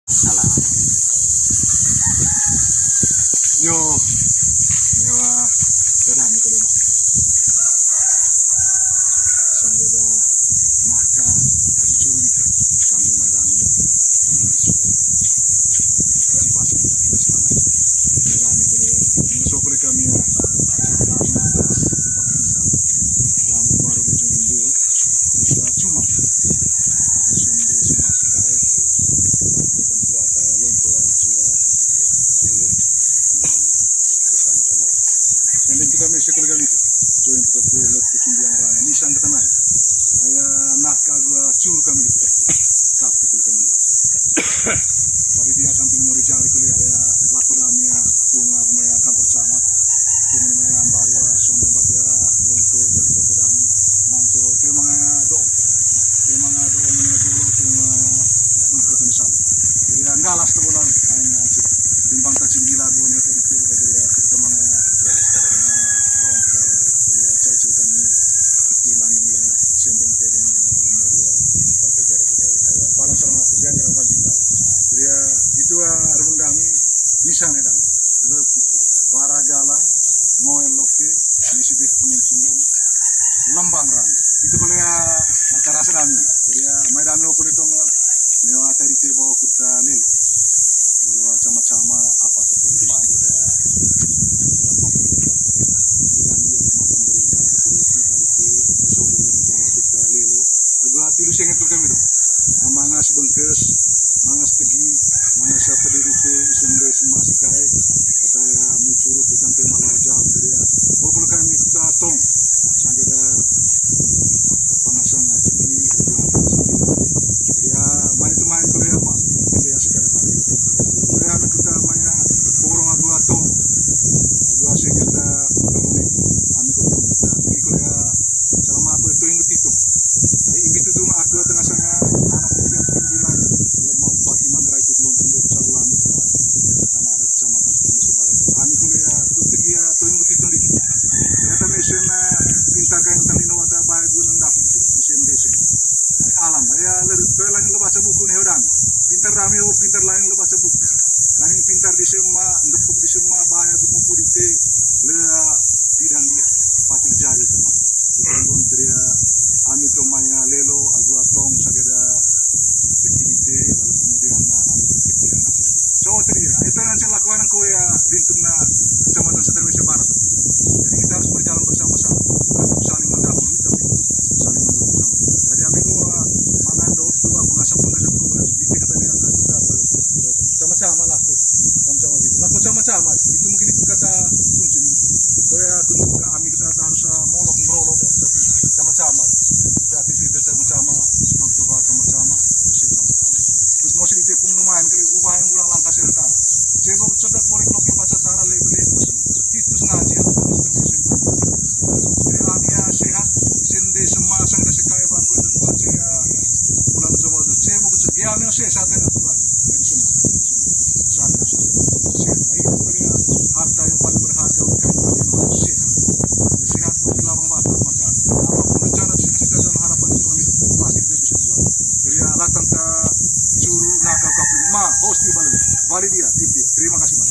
Salah. Yo, mewa kedami ko luma. Sambil dah naka, ada curi ke sambil madami. Si bahasa kita selama. Kedami ko dia. Masuk ke kami ya. Atas Pakistan. Lamu baru dia jumpa. Kita cuma. Aku sendiri semua sekali. Waktu tentu apa lonto aja. Dan kita masih keluar itu, join kita kue lot kucing yang rana. Ini sang ketanai, ayah nak gua cur kami itu, kap itu kami. Mari dia samping mau dijari itu ayah laku damia bunga kumaya kantor sama, bunga kumaya baru sono bagia lonto lonto dami, nang cero, memang do ini dulu cuma lonto kami sama. Jadi enggak las terbulan, ayah cur, bimbang tak cinggilah buahnya tadi itu jadi kita mangaya. Cai kami itu langit ya sending tereng memoria pakai jari kita ayah parang selamat dia ngerang panjang jadi itu rubung kami misalnya dam lep baragala ngoel loke nisibit penuh sungguh lembang rang itu boleh acara serangnya jadi mai dami okur itu mewa tadi tebo kita lelo sama-sama apa terpun kepandu dah tilu sengat kami tu, mangas bengkes, mangas tegi, mangas apa diri tu, sumber semua sekai, atau muncul kita tema raja, jadi kalau kami kita tong, sangat pengasan tegi, jadi main itu main Korea mah, dia sekai pada itu, Korea kita main kurang agak tong, agak sengat kami kita tegi Korea, selama aku itu ingat itu. Itu tuh aku tengah sana anak yang bilang mau bagi mangga ikut lontong boksa lamit karena ada kecamatan Komisi Barat. Kami kuliah kuliah tuh yang betul di. Ternyata mesin pintar kayak yang tadi nawata baik gue nggak gitu. Mesin mesin. Alam ya lebih lagi lo baca buku nih orang. Pintar rame pintar lain lo baca buku. Lain pintar di semua ngepuk di semua bahaya gue mau pudite le bidang dia. Patil jari teman. Itu dia kami tu maya lelo agu atong sagada sekirite lalu kemudian ambil kemudian asia coba tadi itu nanti lakukan kau ya bintungna kecamatan Sederwesi Barat jadi kita harus berjalan bersama-sama saling mendahului tapi saling mendukung sama jadi kami mengandung dua pengasap di kata dia sama-sama laku sama-sama itu laku sama-sama itu mungkin itu kata kunci kau ya kami kita harus molok merolok tapi sama-sama kita sama-sama untuk sama-sama sama-sama terus mau sedikit pun lumayan kali ubah yang ulang langkah sebentar coba cedak boleh klok yang baca cara labelnya itu ngaji jadi amia sehat sende semua sang sekai ban ku tentuan saya bulan coba itu saya mau cek dia amia sehat ada tuh dari semua sehat itu terlihat harta yang paling berharga untuk kalian sehat sehat bagi lambang batar maka apapun rencana cita dan harapan dalam hidup pasti kita bisa buat jadi alatan curu nakal kapal host di balik dia terima kasih.